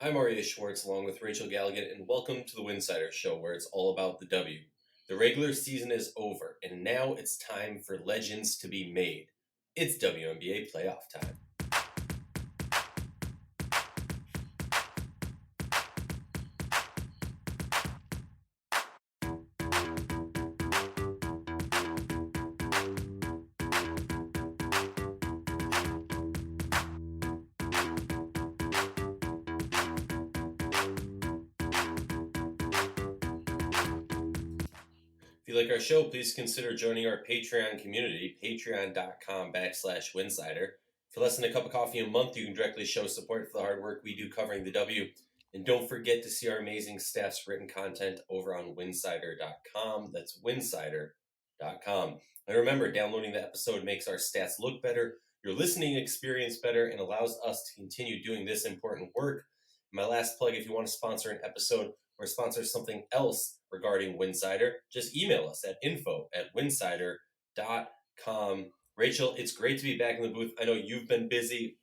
I'm Aryeh Schwartz along with Rachel Galligan, and welcome to the Winsidr Show, where it's all about the W. The regular season is over, and now it's time for legends to be made. It's WNBA playoff time. If you like our show, please consider joining our Patreon community, patreon.com/Winsidr. For less than a cup of coffee a month, you can directly show support for the hard work we do covering the W. And don't forget to see our amazing staff's written content over on winsidr.com. That's winsidr.com. And remember, downloading the episode makes our stats look better, your listening experience better, and allows us to continue doing this important work. My last plug, if you want to sponsor an episode or sponsor something else regarding Winsidr, just email us at info@winsidr.com. Rachel, it's great to be back in the booth. I know you've been busy.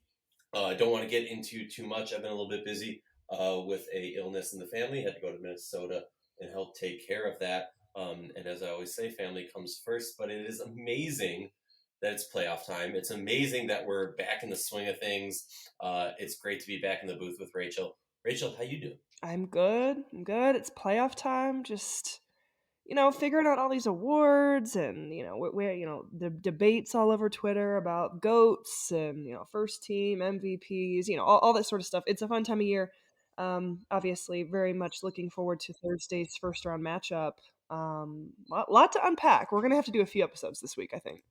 I don't want to get into too much. I've been a little bit busy with a illness in the family. Had to go to Minnesota and help take care of that. And as I always say, family comes first. But it is amazing that it's playoff time. It's amazing that we're back in the swing of things. It's great to be back in the booth with Rachel. Rachel, how you doing? I'm good. It's playoff time. Just, figuring out all these awards and, the debates all over Twitter about GOATs and, first team MVPs, all that sort of stuff. It's a fun time of year. Obviously, very much looking forward to Thursday's first round matchup. Lot to unpack. We're going to have to do a few episodes this week, I think.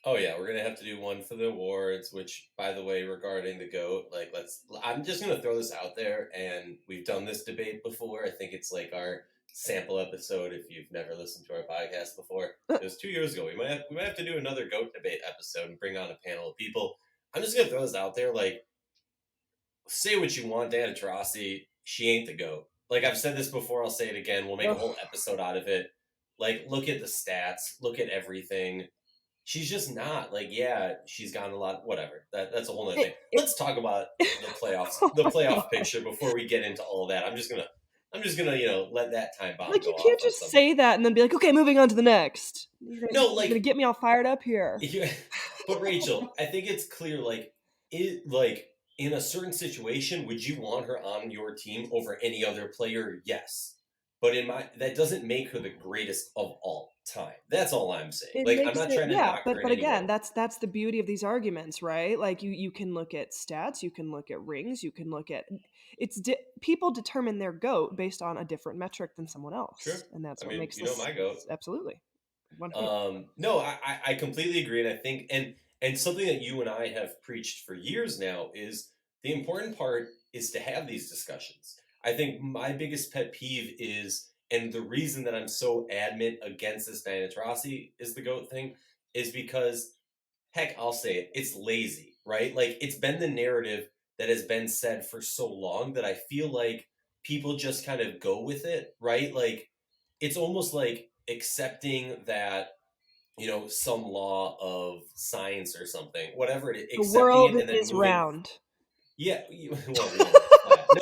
Oh yeah, we're gonna have to do one for the awards. Which, by the way, regarding the GOAT, I'm just gonna throw this out there, and we've done this debate before. I think it's like our sample episode. If you've never listened to our podcast before, it was 2 years ago. We might have to do another GOAT debate episode and bring on a panel of people. I'm just gonna throw this out there. Like, say what you want, Diana Taurasi, she ain't the GOAT. Like I've said this before, I'll say it again. We'll make a whole episode out of it. Like, look at the stats, look at everything. She's just not. Like, yeah, she's gotten a lot. Whatever. That's a whole other thing. Let's talk about the playoffs, the playoff picture before we get into all that. I'm just gonna let that time bomb. Like, go you can't off just on say that and then be like, okay, moving on to the next. You're like, gonna get me all fired up here. Yeah, but Rachel, I think it's clear. In a certain situation, would you want her on your team over any other player? Yes. But that doesn't make her the greatest of all time. That's all I'm saying. It Like, I'm makes not it, trying to yeah, knock her but in any again, way. that's the beauty of these arguments, right? Like you can look at stats, you can look at rings, you can look at people determine their GOAT based on a different metric than someone Sure. else, and that's I what mean, makes you know this my goat. absolutely 100%. No, I completely agree, and I think and something that you and I have preached for years now is the important part is to have these discussions. I think my biggest pet peeve is, and the reason that I'm so adamant against this Diana Taurasi is the GOAT thing, is because, heck, I'll say it, it's lazy, right? Like, it's been the narrative that has been said for so long that I feel like people just kind of go with it, right? Like, it's almost like accepting that some law of science or something, whatever it is, The accepting world it and then is moving. round. Yeah, well, the world is flat.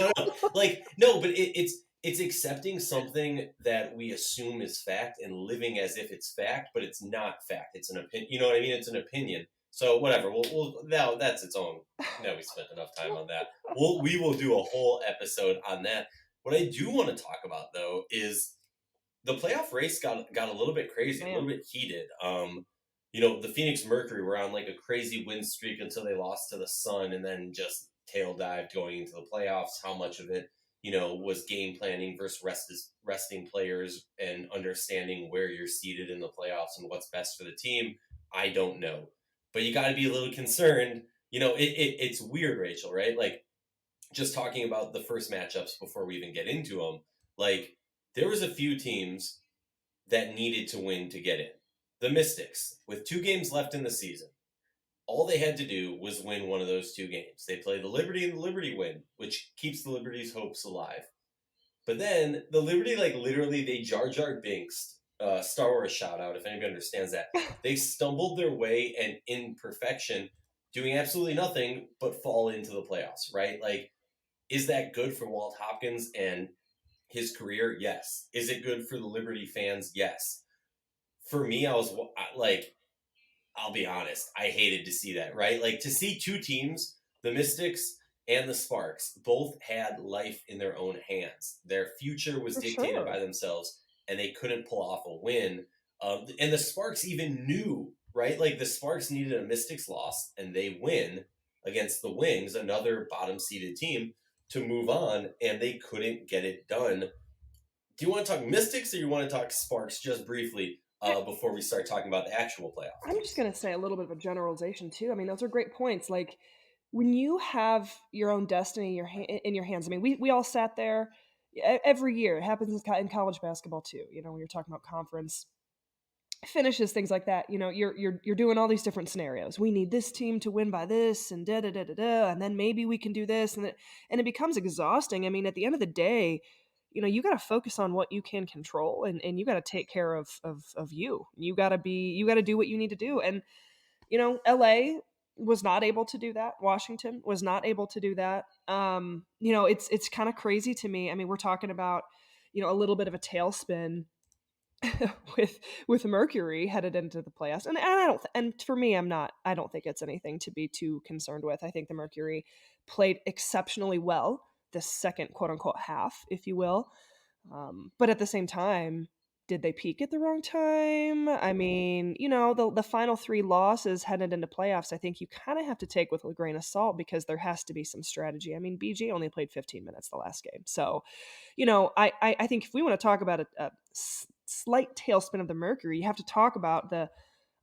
No, like no, but it's accepting something that we assume is fact and living as if it's fact, but it's not fact. It's an opinion. You know what I mean? It's an opinion. So whatever. We'll now that's its own. Now we spent enough time on that. We will do a whole episode on that. What I do want to talk about though is the playoff race got a little bit crazy, a little bit heated. The Phoenix Mercury were on like a crazy win streak until they lost to the Sun, and then just tail dived going into the playoffs. How much of it, was game planning versus resting players and understanding where you're seated in the playoffs and what's best for the team, I don't know. But you got to be a little concerned. It's weird, Rachel, right? Like, just talking about the first matchups before we even get into them, like, there was a few teams that needed to win to get in. The Mystics, with 2 games left in the season, all they had to do was win one of those 2 games. They play the Liberty and the Liberty win, which keeps the Liberty's hopes alive. But then the Liberty, like, literally, they Jar Jar Binks, Star Wars shout out if anybody understands that. They stumbled their way and in perfection, doing absolutely nothing but fall into the playoffs, right? Like, Is that good for Walt Hopkins and his career? Yes. Is it good for the Liberty fans? Yes. For me, like, I'll be honest, I hated to see that, right? Like to see two teams, the Mystics and the Sparks, both had life in their own hands. Their future was For dictated sure. by themselves, and they couldn't pull off a win. And the Sparks even knew, right? Like the Sparks needed a Mystics loss, and they win against the Wings, another bottom seeded team, to move on, and they couldn't get it done. Do you want to talk Mystics or you want to talk Sparks just briefly before we start talking about the actual playoff I'm just teams? gonna say a little bit of a generalization too. I mean, those are great points. Like when you have your own destiny in in your hands. I mean, we all sat there every year. It happens in in college basketball too. You know, when you're talking about conference finishes, things like that. You know, you're doing all these different scenarios. We need this team to win by this, and da da da da da, and then maybe we can do this, and it becomes exhausting. I mean, at the end of the day, you know, you got to focus on what you can control, and you got to take care of you. You got to do what you need to do, and you know, LA was not able to do that. Washington was not able to do that. You know, it's kind of crazy to me. I mean, we're talking about, you know, a little bit of a tailspin with Mercury headed into the playoffs. And I don't and for me I don't think it's anything to be too concerned with. I think the Mercury played exceptionally well the second quote unquote half, if you will. But at the same time, did they peak at the wrong time? I mean, you know, the final three losses headed into playoffs, I think you kind of have to take with a grain of salt because there has to be some strategy. I mean, BG only played 15 minutes the last game. So, you know, I think if we want to talk about a slight tailspin of the Mercury, you have to talk about the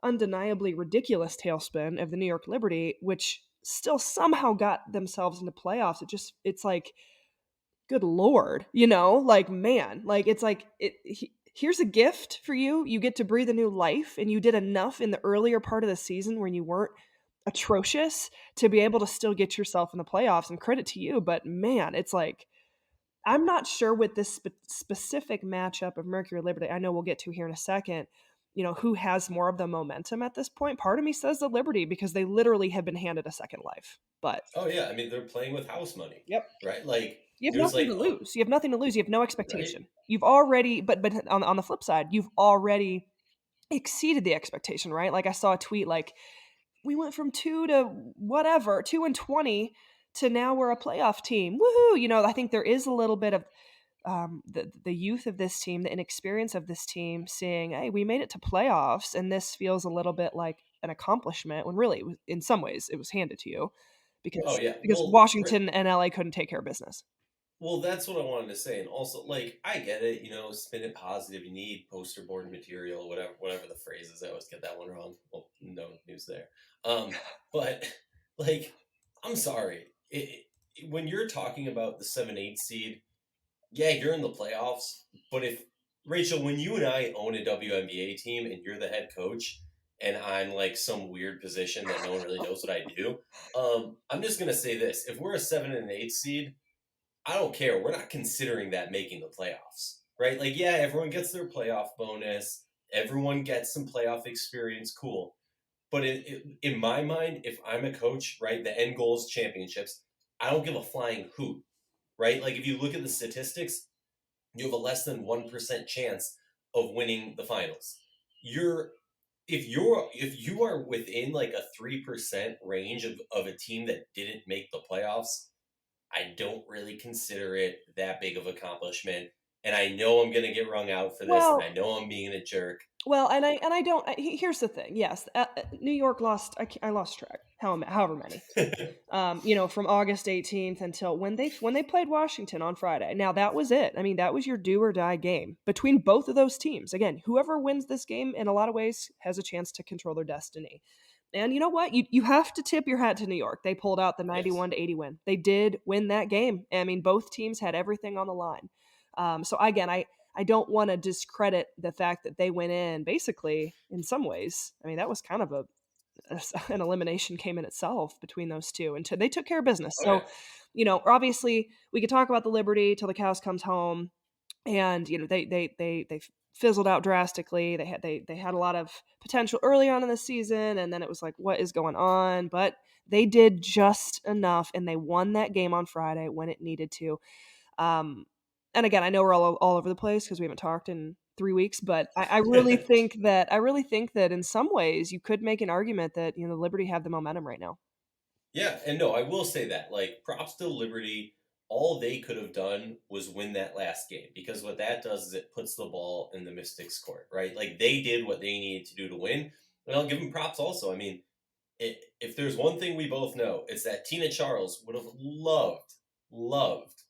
undeniably ridiculous tailspin of the New York Liberty, which still somehow got themselves into playoffs. It's like, good lord, you know, like man, like it's like here's a gift for you. You get to breathe a new life, and you did enough in the earlier part of the season when you weren't atrocious to be able to still get yourself in the playoffs. And credit to you, but man, it's like I'm not sure with this specific matchup of Mercury Liberty. I know we'll get to here in a second. You know, who has more of the momentum at this point? Part of me says the Liberty because they literally have been handed a second life. But Oh yeah, I mean they're playing with house money, yep, right? Like you have there's nothing like to lose. You have nothing to lose. You have no right. expectation. You've already, but on the flip side, you've already exceeded the expectation, right? Like I saw a tweet like we went from 2 and 20 to now we're a playoff team. Woohoo! You know, I think there is a little bit of the youth of this team, the inexperience of this team, seeing, hey, we made it to playoffs, and this feels a little bit like an accomplishment when really, in some ways, it was handed to you Oh because yeah. Right. Washington and LA couldn't take care of business. Well, that's what I wanted to say, and also like I get it. You know, spin it positive. You need poster board material, whatever the phrase is. I always get that one wrong. Well, no news there. But like, I'm sorry. When you're talking about the 7-8 seed, yeah, you're in the playoffs. But if Rachel, when you and I own a WNBA team and you're the head coach, and I'm like some weird position that no one really knows what I do, I'm just gonna say this: if we're a 7 and 8 seed, I don't care. We're not considering that making the playoffs, right? Like, yeah, everyone gets their playoff bonus. Everyone gets some playoff experience. Cool. But in my mind, if I'm a coach, right, the end goal is championships. I don't give a flying hoot, right? Like, if you look at the statistics, you have a less than 1% chance of winning the finals. You're if you are within like a 3% range of a team that didn't make the playoffs, I don't really consider it that big of accomplishment. And I know I'm gonna get wrung out for this, and I Well, know I'm being a jerk. and I don't. Here's the thing. Yes, New York lost. I lost track. However many. You know, from August 18th until when they played Washington on Friday. Now that was it. I mean, that was your do or die game between both of those teams. Again, whoever wins this game in a lot of ways has a chance to control their destiny. And you know what? You have to tip your hat to New York. They pulled out the Yes. 91-80 win. They did win that game. I mean, both teams had everything on the line. So again, I don't want to discredit the fact that they went in basically in some ways. I mean, that was kind of an elimination game in itself between those two, and they took care of business. Oh So, yeah. you know, obviously we could talk about the Liberty till the cows comes home, and you know they fizzled out drastically. They had a lot of potential early on in the season, and then it was like, what is going on? But They did just enough, and they won that game on Friday when it needed to. Um, and again, I know we're all over the place because we haven't talked in 3 weeks, but I really think that in some ways you could make an argument that the Liberty have the momentum right now. Yeah, and no, I will say that. Like, props to Liberty. All they could have done was win that last game because what that does is it puts the ball in the Mystics' court, right? Like, they did what they needed to do to win. And I'll give them props also. I mean, if there's one thing we both know, it's that Tina Charles would have loved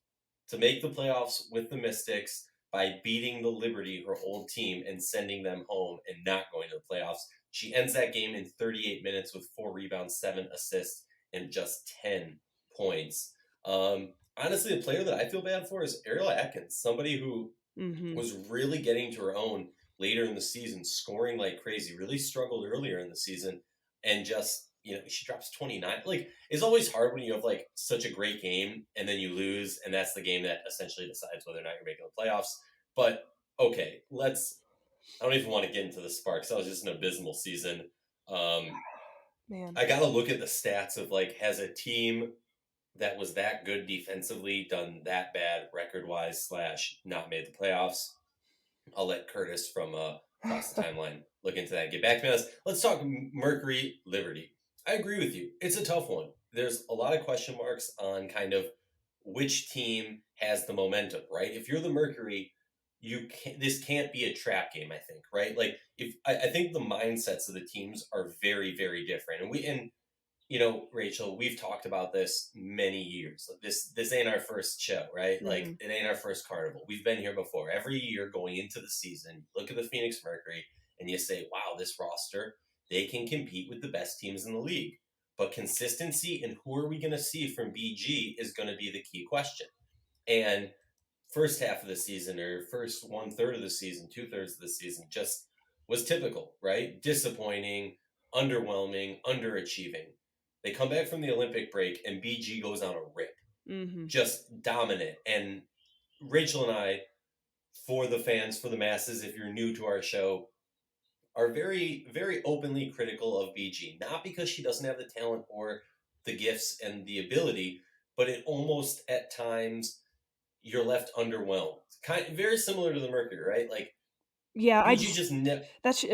to make the playoffs with the Mystics by beating the Liberty, her old team, and sending them home and not going to the playoffs. She ends that game in 38 minutes with 4 rebounds, 7 assists, and just 10 points. Honestly, the player that I feel bad for is Ariel Atkins, somebody who Mm-hmm. was really getting to her own later in the season, scoring like crazy, really struggled earlier in the season, and just, she drops 29. Like, it's always hard when you have like such a great game and then you lose, and that's the game that essentially decides whether or not you're making the playoffs. But okay, I don't even want to get into the Sparks. That was just an abysmal season. Man. I got to look at the stats of like, has a team that was that good defensively done that bad record wise / not made the playoffs? I'll let Curtis from across the timeline look into that and get back to me on this. Let's talk Mercury Liberty. I agree with you. It's a tough one. There's a lot of question marks on kind of which team has the momentum, right? If you're the Mercury, this can't be a trap game, I think, right? Like, if I think the mindsets of the teams are very, very different. And Rachel, we've talked about this many years. This ain't our first show, right? Mm-hmm. Like, it ain't our first carnival. We've been here before. Every year going into the season, look at the Phoenix Mercury and you say, wow, this roster, they can compete with the best teams in the league. But consistency and who are we going to see from BG is going to be the key question. And first half of the season, or first 1/3 of the season, 2/3 of the season, just was typical, right? Disappointing, underwhelming, underachieving. They come back from the Olympic break and BG goes on a rip, Mm-hmm. just dominant. And Rachel and I, for the fans, for the masses, if you're new to our show, are very, very openly critical of BG. Not because she doesn't have the talent or the gifts and the ability, but it almost at times you're left underwhelmed. Very similar to the Mercury, right? Like, Yeah, BG just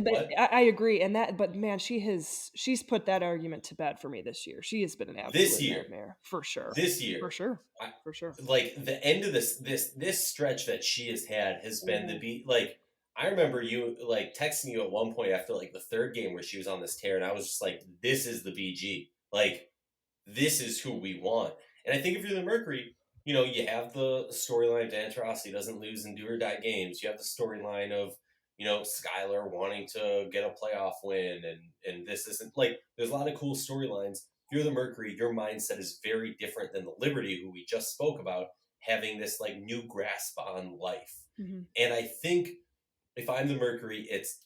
but what I agree, and but man, she's put that argument to bed for me this year. She has been an this absolute year, nightmare for sure, this for year, sure, I, for sure. like the end of this stretch that she has had has been the Mhm. beat. Like, I remember you like texting you at one point after like the third game where she was on this tear, and I was just like, "This is the BG. Like, this is who we want." And I think if you're the Mercury, you have the storyline of Dan Taurasi doesn't lose in do or die games. You have the storyline of, Skylar wanting to get a playoff win, and this isn't like, there's a lot of cool storylines. If you're the Mercury, your mindset is very different than the Liberty, who we just spoke about, having this like new grasp on life. Mhm. And I think if I'm the Mercury, it's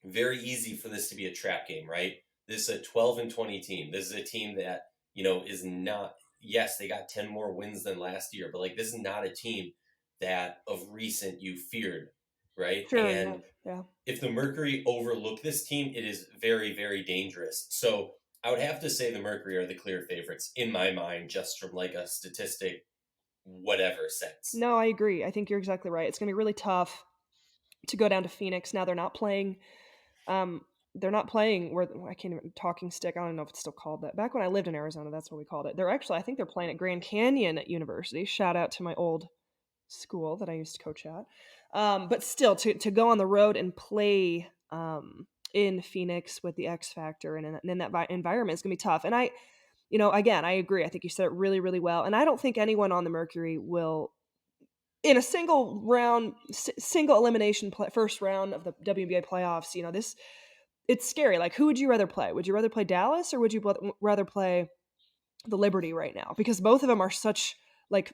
very easy for this to be a trap game, right? This is a 12-20 team. This is a team that, is not, yes, they got 10 more wins than last year, but like, this is not a team that of recent you feared, right? Sure, yeah, And yeah. if the Mercury overlook this team, it is very, very dangerous. So I would have to say the Mercury are the clear favorites in my mind, just from like a statistic, whatever sense. No, I agree. I think you're exactly right. It's gonna be really tough to go down to Phoenix. Now um, they're not playing where I can't even talking stick. I don't know if it's still called that. Back when I lived in Arizona, that's what we called it. I think they're playing at Grand Canyon University. Shout out to my old school that I used to coach at. But still, to go on the road and play in Phoenix with the X Factor and in that environment is gonna be tough. And again, I agree. I think you said it really, really well. And I don't think anyone on the Mercury will, in a single round, single elimination first round of the WNBA playoffs. It's scary. Like, who would you rather play? Would you rather play Dallas or would you rather play the Liberty right now? Because both of them are such like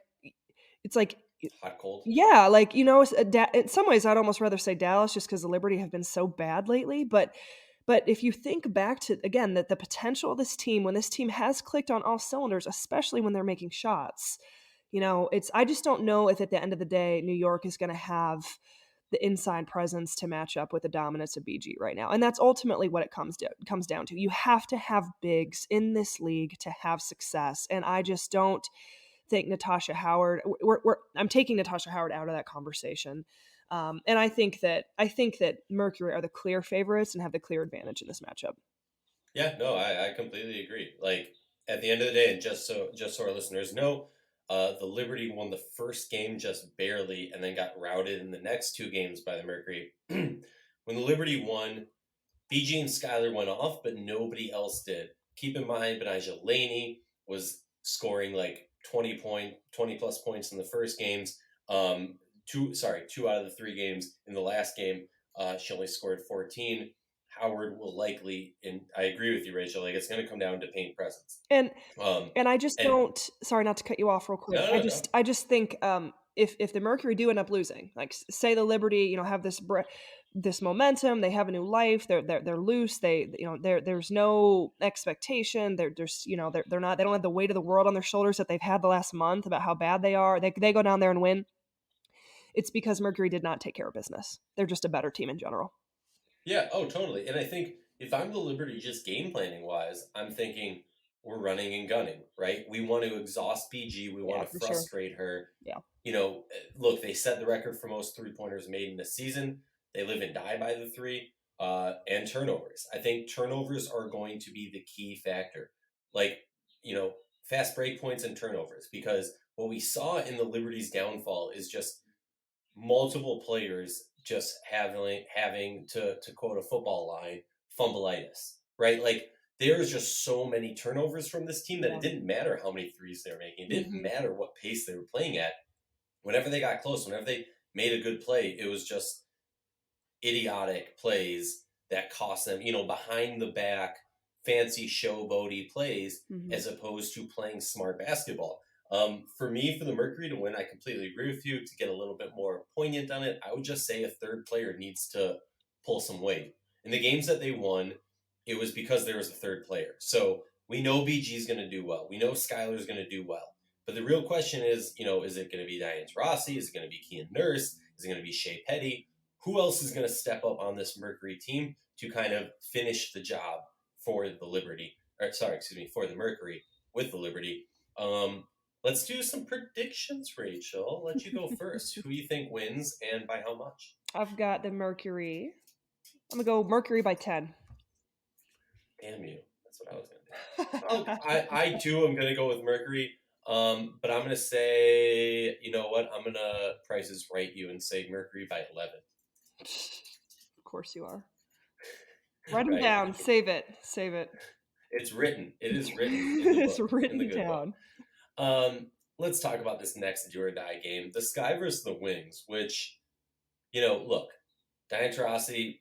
it's like Hot, cold. yeah, like in some ways I'd almost rather say Dallas just because the Liberty have been so bad lately. But if you think back to again that the potential of this team when this team has clicked on all cylinders, especially when they're making shots, it's I just don't know if at the end of the day New York is going to have the inside presence to match up with the dominance of BG right now. And that's ultimately what it comes down to. You have to have bigs in this league to have success. And I just don't think Natasha Howard. I'm taking Natasha Howard out of that conversation. And I think that Mercury are the clear favorites and have the clear advantage in this matchup. Yeah, no, I completely agree. Like at the end of the day, and just so our listeners know, the Liberty won the first game just barely, and then got routed in the next two games by the Mercury. When the Liberty won, BG and Skylar went off, but nobody else did. Keep in mind, Benijah Laney was scoring like 20 plus points in the first games. Two out of the three games in the last game, she only scored 14. Howard will likely, and I agree with you, Rachel. Like it's going to come down to paint presence. And Um, and I just and don't. Sorry, not to cut you off real quick. no, I no, no. just I just think if the Mercury do end up losing, like say the Liberty, have this momentum, they have a new life, they're loose, there's no expectation, they don't have the weight of the world on their shoulders that they've had the last month about how bad they are. They go down there and win. It's because Mercury did not take care of business. They're just a better team in general. Yeah, oh, totally. And I think if I'm the Liberty, just game planning wise, I'm thinking we're running and gunning, right? We want to exhaust BG. We Yeah, want to for sure. frustrate her. Yeah. Look, they set the record for most 3-pointers made in a season. They live and die by the three, and turnovers. I think turnovers are going to be the key factor. Like, fast break points and turnovers, because what we saw in the Liberty's downfall is just multiple players just having to quote a football line, fumbleitis, right? Like there's just so many turnovers from this team that Yeah. it didn't matter how many threes they were making. It didn't Mhm. matter what pace they were playing at. Whenever they got close, whenever they made a good play, it was just idiotic plays that cost them, behind the back, fancy showboaty plays Mhm. as opposed to playing smart basketball. For me, for the Mercury to win, I completely agree with you. To get a little bit more poignant on it, I would just say a third player needs to pull some weight. In the games that they won, it was because there was a third player. So we know BG is going to do well. We know Skylar's going to do well. But the real question is it going to be Diane Rossi? Is it going to be Kian Nurse? Is it going to be Shea Petty? Who else is going to step up on this Mercury team to kind of finish the job for the Liberty? Or sorry, excuse me, for the Mercury with the Liberty. Let's do some predictions, Rachel. I'll let you go first. Who do you think wins and by how much? I've got the Mercury. I'm gonna go Mercury by 10. Damn you. That's what I was going to do. I too am going to go with Mercury. But I'm going to say, you know what? I'm going to Prices Right you and say Mercury by 11. Of course you are. Write them Right? down. Save it. Save it. It's written. It is written in the It's book, in the written good book. down. Let's talk about this next do or die game. The Sky versus the Wings, which, look, Diane Taurasi,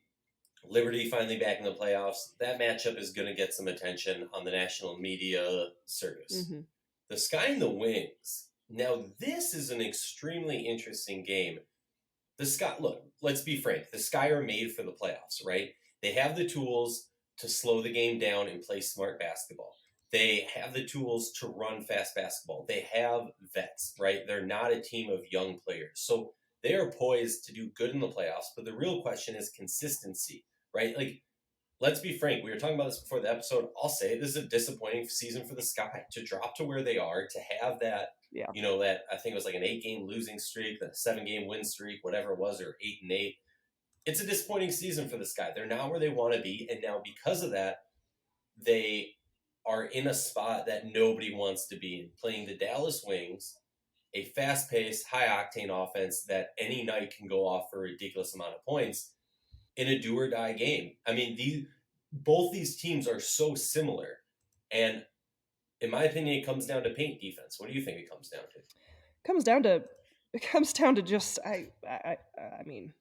Liberty finally back in the playoffs. That matchup is going to get some attention on the national media circus. Hmm. The Sky and the Wings. Now, this is an extremely interesting game. The Sky, look, let's be frank. The Sky are made for the playoffs, right? They have the tools to slow the game down and play smart basketball. They have the tools to run fast basketball. They have vets, right? They're not a team of young players. So they are poised to do good in the playoffs. But the real question is consistency, right? Like, let's be frank. We were talking about this before the episode. I'll say it, this is a disappointing season for the Sky to drop to where they are, to have that, Yeah. that I think it was like an 8-game losing streak, the 7-game win streak, whatever it was, or 8-8. It's a disappointing season for the Sky. They're not where they want to be, and now because of that, they are in a spot that nobody wants to be in, playing the Dallas Wings, a fast-paced, high-octane offense that any night can go off for a ridiculous amount of points in a do or die game. I mean, both these teams are so similar, and in my opinion, it comes down to paint defense. What do you think it comes down to? It comes down to just I mean,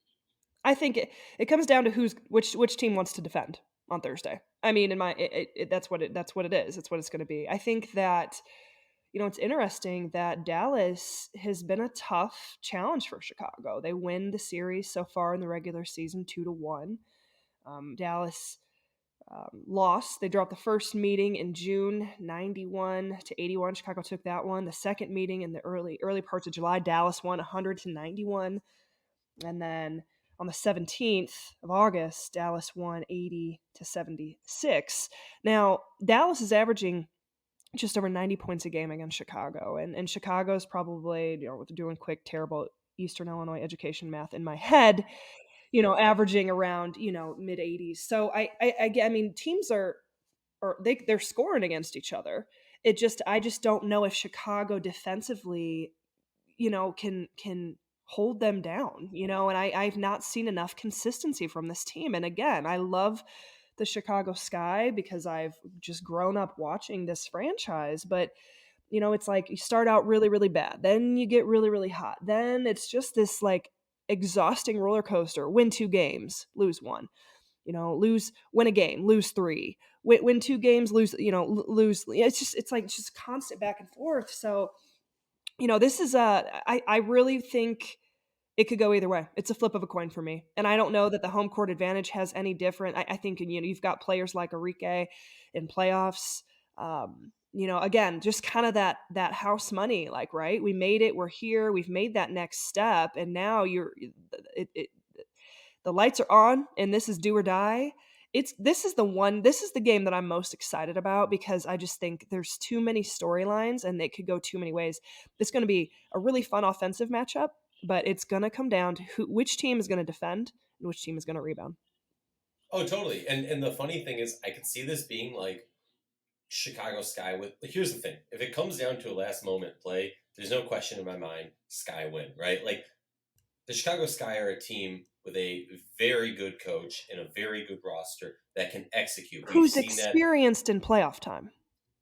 I think it comes down to which team wants to defend on Thursday. I mean, that's what it is. That's what it's going to be. I think that it's interesting that Dallas has been a tough challenge for Chicago. They win the series so far in the regular season 2-1. Dallas lost. They dropped the first meeting in June, 91-81. Chicago took that one. The second meeting in the early parts of July, Dallas won 100-91. And then on the 17th of August, Dallas won 80-76. Now, Dallas is averaging just over 90 points a game against Chicago. And Chicago's probably, doing quick, terrible Eastern Illinois education math in my head, averaging around, mid 80s. So I mean, teams they're scoring against each other. I just don't know if Chicago defensively, can hold them down, and I've not seen enough consistency from this team. And again, I love the Chicago Sky because I've just grown up watching this franchise. But, it's like you start out really, really bad, then you get really, really hot. Then it's just this like exhausting roller coaster. Win 2 games, lose 1. Win a game, lose 3. Win 2 games, lose. It's just constant back and forth. So, this is I really think it could go either way. It's a flip of a coin for me. And I don't know that the home court advantage has any different. I think, you've got players like Aryeh in playoffs. Again, just kind of that house money, like, right? We made it. We're here. We've made that next step. And now the lights are on and this is do or die. This is the game that I'm most excited about because I just think there's too many storylines and they could go too many ways. It's going to be a really fun offensive matchup, but it's going to come down to which team is going to defend and which team is going to rebound. Oh, totally. And the funny thing is, I could see this being like Chicago Sky with. Here's the thing: if it comes down to a last moment play, there's no question in my mind, Sky win, right? Like the Chicago Sky are a team with a very good coach and a very good roster that can execute. We've Who's seen that experienced in playoff time.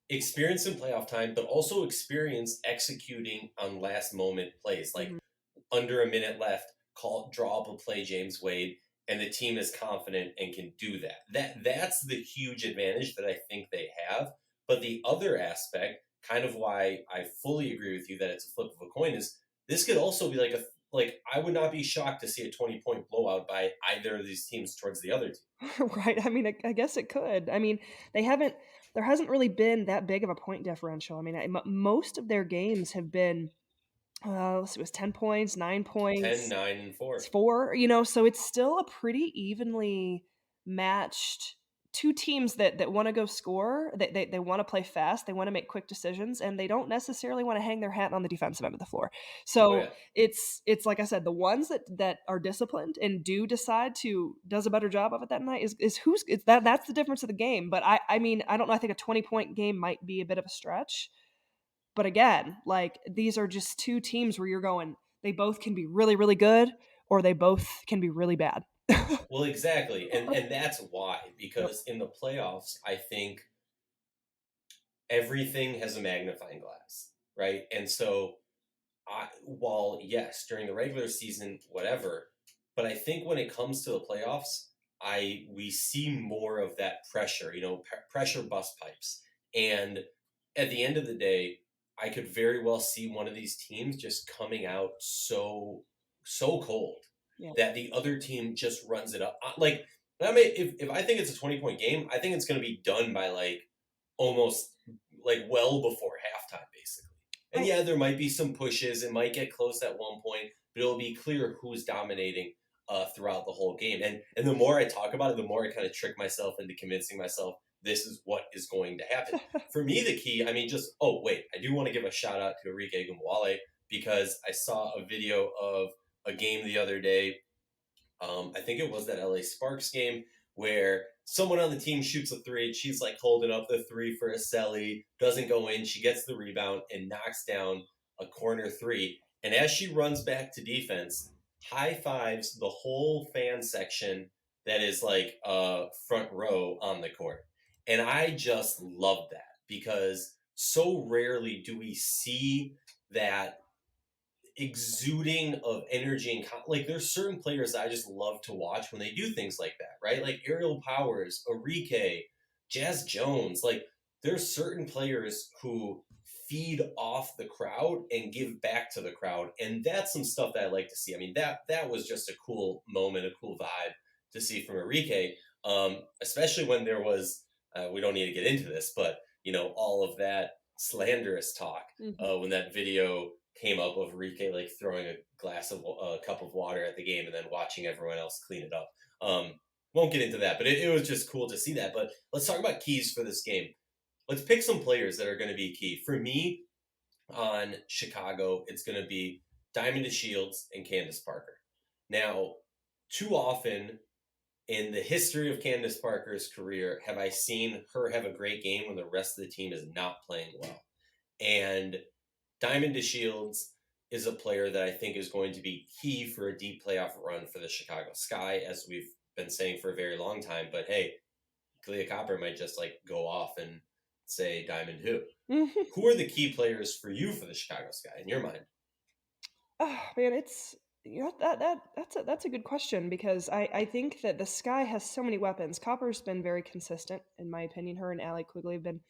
experience in playoff time, but also experience executing on last moment plays. Like Mhm. under a minute left, draw up a play, James Wade, and the team is confident and can do that. That's the huge advantage that I think they have. But the other aspect, kind of why I fully agree with you that it's a flip of a coin, is this could also be like I would not be shocked to see a 20-point blowout by either of these teams towards the other team. Right. I mean, I guess it could. I mean, there hasn't really been that big of a point differential. I mean, most of their games have been, it was 10 points, 9 10, points, 9, and 4. 4, so it's still a pretty evenly matched two teams that want to go score, they want to play fast, they want to make quick decisions, and they don't necessarily want to hang their hat on the defensive end of the floor. Oh So yeah. it's like I said, the ones that are disciplined and do decide to does a better job of it that night is that's the difference of the game. But I mean, I don't know, I think a 20-point game might be a bit of a stretch. But again, like these are just two teams where you're going, they both can be really, really good or they both can be really bad. Well, exactly, and that's why, Yep. because in the playoffs, I think everything has a magnifying glass, right? And so, while yes, during the regular season, whatever, but I think when it comes to the playoffs, we see more of that pressure, pressure bust pipes, and at the end of the day, I could very well see one of these teams just coming out so cold Yeah. that the other team just runs it up. Like, I mean, if I think it's a 20-point game, I think it's going to be done by like almost like well before halftime, basically. And I yeah, there might be some pushes. It might get close at one point, but it'll be clear who's dominating throughout the whole game. And the more I talk about it, the more I kind of trick myself into convincing myself this is what is going to happen. For me, the key, I mean, I do want to give a shout out to Aryeh Gumwale because I saw a video of a game the other day. I think it was that LA Sparks game where someone on the team shoots a three. And she's like holding up the three for a celly, doesn't go in. She gets the rebound and knocks down a corner three. And as she runs back to defense, high fives the whole fan section that is like front row on the court. And I just love that because so rarely do we see that exuding of energy and like there's certain players that I just love to watch when they do things like that, right? Like Aerial Powers, Aryeh, Jazz Jones. Like there's certain players who feed off the crowd and give back to the crowd, and that's some stuff that I like to see. I mean that was just a cool moment, a cool vibe to see from Aryeh, especially when there was. We don't need to get into this, but all of that slanderous talk Mhm. when that video came up of Aryeh like throwing a cup of water at the game and then watching everyone else clean it up. Won't get into that, but it was just cool to see that. But let's talk about keys for this game. Let's pick some players that are going to be key. For me, on Chicago, it's going to be Diamond Shields and Candace Parker. Now, too often in the history of Candace Parker's career have I seen her have a great game when the rest of the team is not playing well. And Diamond Shields is a player that I think is going to be key for a deep playoff run for the Chicago Sky, as we've been saying for a very long time. But hey, Clea Copper might just like go off and say Diamond who. Who are the key players for you for the Chicago Sky in your mind? Oh man, it's that's a good question because I think that the Sky has so many weapons. Copper's been very consistent in my opinion. Her and Allie Quigley have been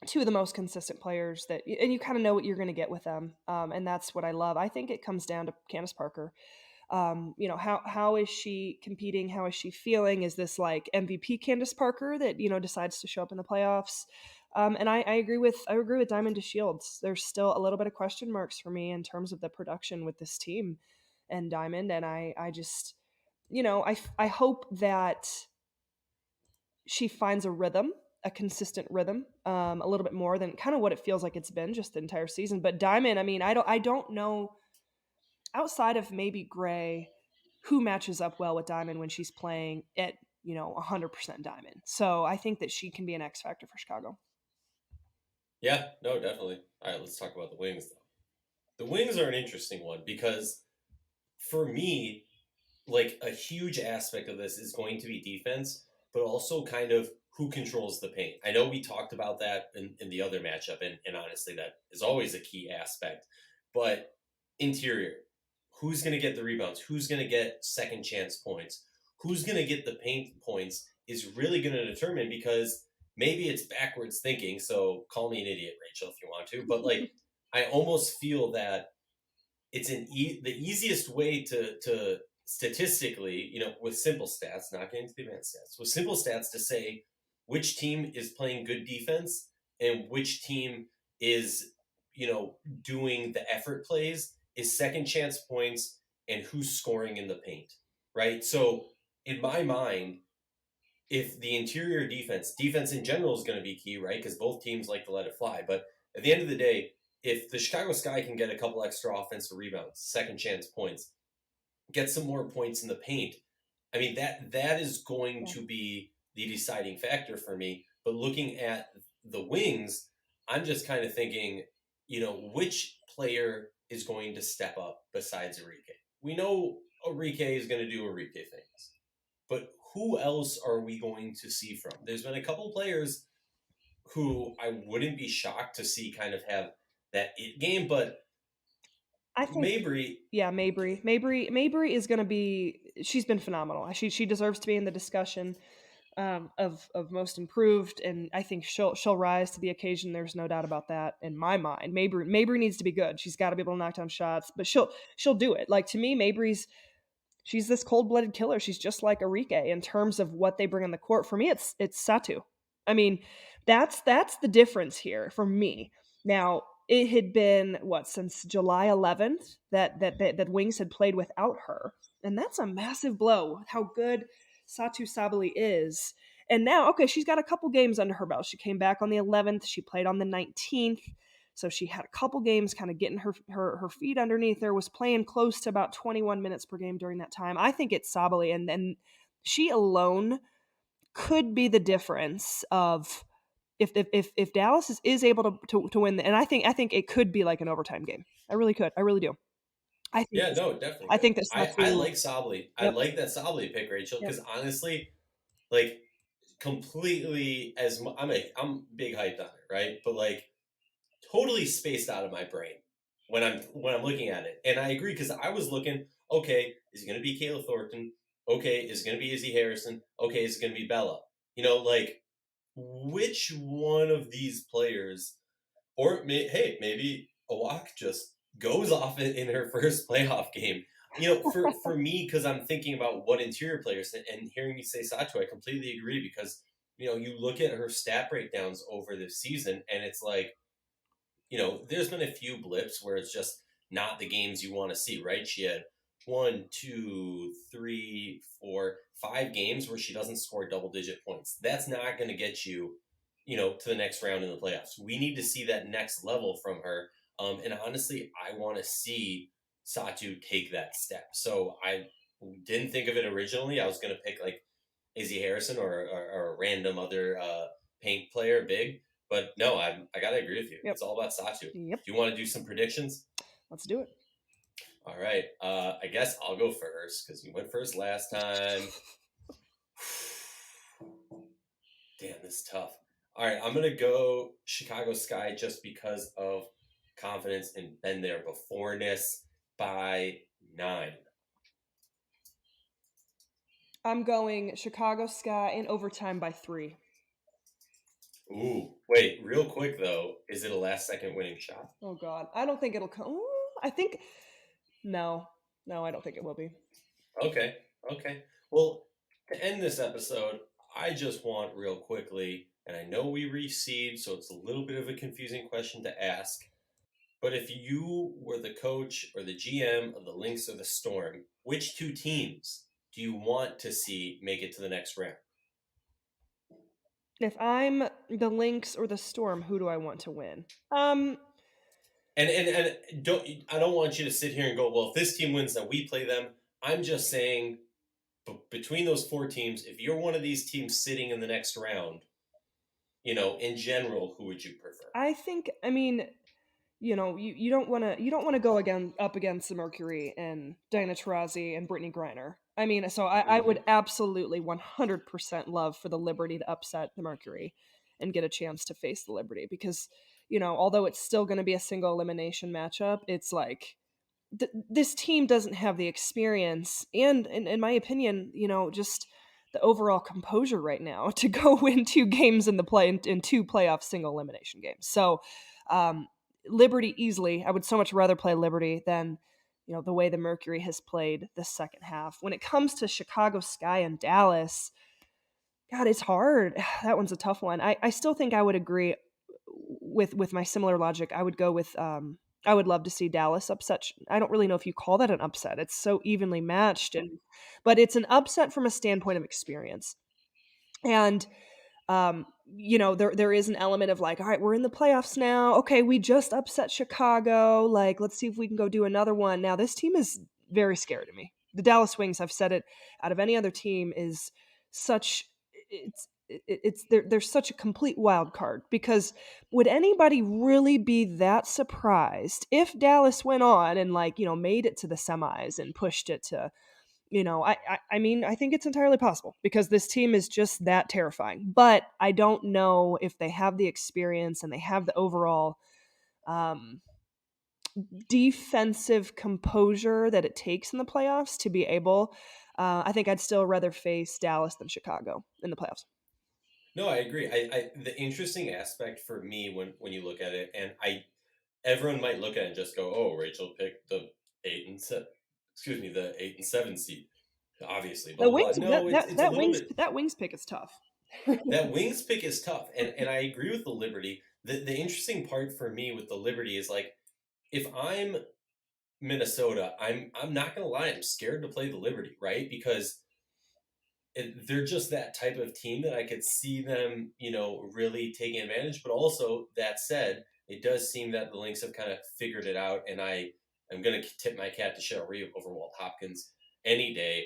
two of the most consistent players that, and you kind of know what you're going to get with them, and that's what I love. I think it comes down to Candace Parker. How is she competing? How is she feeling? Is this like MVP Candace Parker that decides to show up in the playoffs? And I agree with Diamond to Shields. There's still a little bit of question marks for me in terms of the production with this team and Diamond, and I just I hope that she finds a rhythm, a consistent rhythm, a little bit more than kind of what it feels like it's been just the entire season. But Diamond, I mean, I don't know outside of maybe Gray who matches up well with Diamond when she's playing at 100% Diamond. So I think that she can be an X factor for Chicago. Yeah, no, definitely. All right, let's talk about the Wings though. The Wings are an interesting one because for me, like a huge aspect of this is going to be defense, but also kind of who controls the paint. I know we talked about that in the other matchup, and honestly, that is always a key aspect. But interior, who's going to get the rebounds? Who's going to get second chance points? Who's going to get the paint points is really going to determine because maybe it's backwards thinking. So call me an idiot, Rachel, if you want to. But like, I almost feel that it's the easiest way to statistically, with simple stats, not getting to the advanced stats, with simple stats to say which team is playing good defense and which team is, doing the effort plays is second chance points and who's scoring in the paint, right? So in my mind, if the interior defense in general is going to be key, right? Because both teams like to let it fly. But at the end of the day, if the Chicago Sky can get a couple extra offensive rebounds, second chance points, get some more points in the paint, I mean that is going to be the deciding factor for me. But looking at the Wings, I'm just kind of thinking, which player is going to step up besides Aryeh? We know Aryeh is going to do Aryeh things, but who else are we going to see from? There's been a couple players who I wouldn't be shocked to see kind of have that it game, but I think, Mabry. yeah, Mabry is going to be. She's been phenomenal. She deserves to be in the discussion of most improved, and I think she'll rise to the occasion. There's no doubt about that in my mind. Mabry needs to be good. She's got to be able to knock down shots, but she'll do it. Like to me, she's this cold-blooded killer. She's just like Aryeh in terms of what they bring on the court. For me, it's Satu. I mean, that's the difference here for me. Now, it had been since July 11th that Wings had played without her, and that's a massive blow. How good Satu Sabali is, and now she's got a couple games under her belt. She came back on the 11th. She played on the 19th. So she had a couple games kind of getting her feet underneath her, was playing close to about 21 minutes per game during that time. I think it's Sabali, and she alone could be the difference of if Dallas is able to win, and I think it could be like an overtime game. I really could. I really do. Yeah, no, it definitely I could. think that I Satu. like Sably. I Yep. like that Sably pick, Rachel, Yep. because honestly, like completely I'm big hyped on it, right? But like totally spaced out of my brain when I'm looking at it. And I agree because I was looking, okay, is it gonna be Kayla Thornton? Okay, is it gonna be Izzy Harrison? Okay, is it gonna be Bella? Like which one of these players, or hey, maybe Awak just goes off in her first playoff game. For me, because I'm thinking about what interior players, and hearing you say Sato, I completely agree because you look at her stat breakdowns over this season, and it's like there's been a few blips where it's just not the games you want to see, right? She had 1, 2, 3, 4, 5 games where she doesn't score double-digit points. That's not going to get you, to the next round in the playoffs. We need to see that next level from her. And honestly, I want to see Satu take that step. So I didn't think of it originally. I was going to pick like Izzy Harrison or a random other paint player, big. But no, I got to agree with you. Yep. It's all about Satu. Yep. Do you want to do some predictions? Let's do it. All right. I guess I'll go first because you went first last time. Damn, this is tough. All right, I'm going to go Chicago Sky just because of confidence and been there beforeness by 9. I'm going Chicago Sky in overtime by 3. Ooh, wait, real quick though, is it a last-second winning shot? Oh God, I don't think it'll come. Ooh, I think no, I don't think it will be. Okay. Well, to end this episode, I just want real quickly, and I know we reseed, so it's a little bit of a confusing question to ask. But if you were the coach or the GM of the Lynx or the Storm, which 2 teams do you want to see make it to the next round? If I'm the Lynx or the Storm, who do I want to win? And I don't want you to sit here and go, well, if this team wins, then we play them. I'm just saying, between those 4 teams, if you're one of these teams sitting in the next round, in general, who would you prefer? I mean, you don't want to go up against the Mercury and Diana Taurasi and Brittany Griner. I mean, so I would absolutely 100% love for the Liberty to upset the Mercury and get a chance to face the Liberty because, although it's still going to be a single elimination matchup, it's like this team doesn't have the experience and, in my opinion, just the overall composure right now to go win 2 games in 2 playoff single elimination games. So, Liberty easily. I would so much rather play Liberty than the way the Mercury has played the second half. When it comes to Chicago Sky and Dallas, God, it's hard. That one's a tough one. I still think I would agree with my similar logic. I would go with I would love to see Dallas upset. I don't really know if you call that an upset. It's so evenly matched, but it's an upset from a standpoint of experience. And there is an element of like, all right, we're in the playoffs now. Okay, we just upset Chicago. Like, let's see if we can go do another one. Now, this team is very scary to me. The Dallas Wings, I've said it, out of any other team, is such they're such a complete wild card because would anybody really be that surprised if Dallas went on and made it to the semis and pushed it to I mean, I think it's entirely possible because this team is just that terrifying. But I don't know if they have the experience and they have the overall defensive composure that it takes in the playoffs to be able. I think I'd still rather face Dallas than Chicago in the playoffs. No, I agree. The interesting aspect for me when you look at it, and everyone might look at it and just go, "Oh, Rachel picked the 8 and 7." Excuse me, the 8 and 7 seed. Obviously, The blah blah. Wings, No, it's a little bit. that Wings pick is tough. That Wings pick is tough, and I agree with the Liberty. The interesting part for me with the Liberty is like, if I'm Minnesota, I'm not gonna lie, I'm scared to play the Liberty, right? Because they're just that type of team that I could see them, really taking advantage. But also, that said, it does seem that the Lynx have kind of figured it out, and I am going to tip my cap to Cheryl Reeve over Walt Hopkins any day.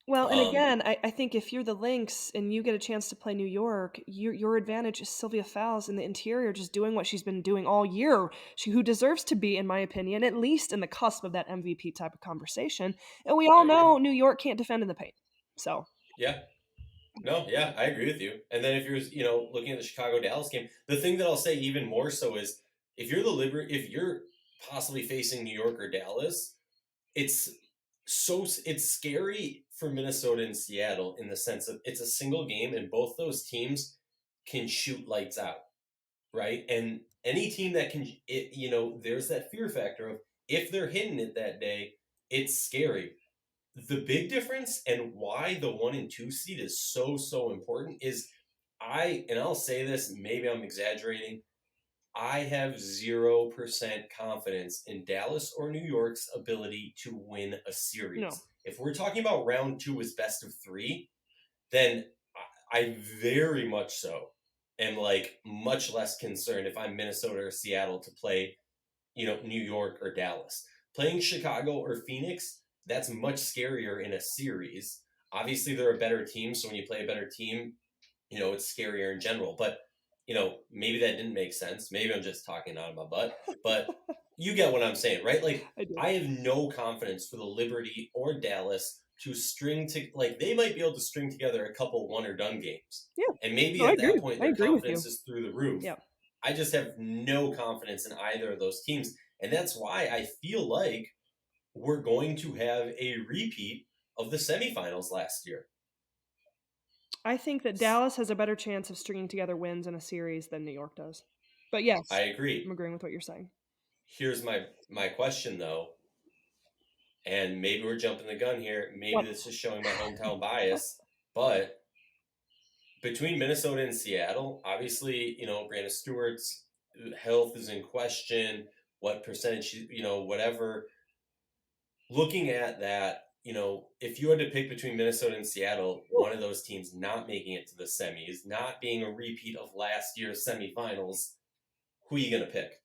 Well, and again, I think if you're the Lynx and you get a chance to play New York, your advantage is Sylvia Fowles in the interior, just doing what she's been doing all year. Who deserves to be, in my opinion, at least in the cusp of that MVP type of conversation. And we all know New York can't defend in the paint. So yeah, no, yeah, I agree with you. And then if you're looking at the Chicago Dallas game, the thing that I'll say even more so is if you're the Liberty, if you're possibly facing New York or Dallas, it's scary for Minnesota and Seattle in the sense of it's a single game and both those teams can shoot lights out, right? And any team that can, there's that fear factor of if they're hitting it that day, it's scary. The big difference and why the 1 and 2 seed is so important is and I'll say this, maybe I'm exaggerating, I have 0% confidence in Dallas or New York's ability to win a No. series. If we're talking about round 2 as best of 3, then I very much so am like much less concerned if I'm Minnesota or Seattle to play, New York or Dallas. Playing Chicago or Phoenix, that's much scarier in a series. Obviously, they're a better team, so when you play a better team, it's scarier in general. But, maybe that didn't make sense. Maybe I'm just talking out of my butt. But you get what I'm saying, right? Like, I do. I have no confidence for the Liberty or Dallas to like, they might be able to string together a couple one or done games. Yeah. And maybe No, I at that agree. point, I their agree with you. confidence is through the roof. Yeah. I just have no confidence in either of those teams. And that's why I feel like we're going to have a repeat of the semifinals last year. I think that Dallas has a better chance of stringing together wins in a series than New York does. But yes, I agree. I'm agreeing with what you're saying. Here's my question though, and maybe we're jumping the gun here. Maybe What? this is showing my hometown bias, but between Minnesota and Seattle, obviously, Brandon Stewart's health is in question. What percentage, whatever. Looking at that, if you had to pick between Minnesota and Seattle, one of those teams not making it to the semis, not being a repeat of last year's semifinals, who are you going to pick?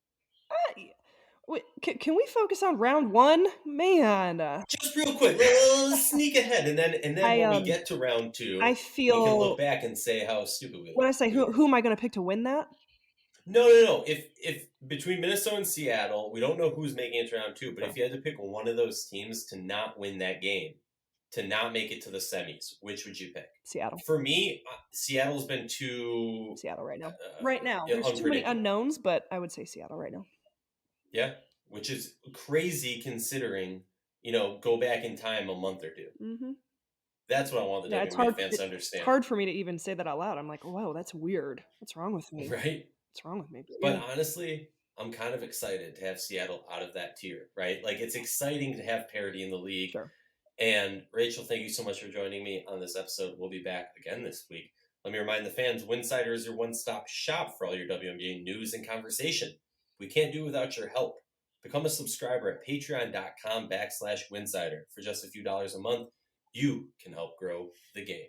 Wait, can we focus on round one? Man, Just real quick, let's sneak ahead, and then I when we get to round 2, I we can feel look back and say how stupid when I say we were. who am I going to pick to win that? No. If between Minnesota and Seattle, we don't know who's making it to round 2, but Sure. if you had to pick one of those teams to not win that game, to not make it to the semis, which would you pick? Seattle. For me, Seattle's been too Seattle right now. Right now, there's too many unpredictable. unknowns, but I would say Seattle right now. Yeah, which is crazy considering, go back in time a month or 2. Mm-hmm. That's what I want the Yeah, it's WNBA hard. fans to It's understand. hard for me to even say that out loud. I'm like, whoa, that's weird. What's wrong with me? Right? What's wrong with me? But Yeah. honestly, I'm kind of excited to have Seattle out of that tier, right? Like, it's exciting to have parity in the league. Sure. And Rachel, thank you so much for joining me on this episode. We'll be back again this week. Let me remind the fans, Winsidr is your one-stop shop for all your WNBA news and conversation. We can't do it without your help. Become a subscriber at patreon.com/Winsidr. For just a few dollars a month, you can help grow the game.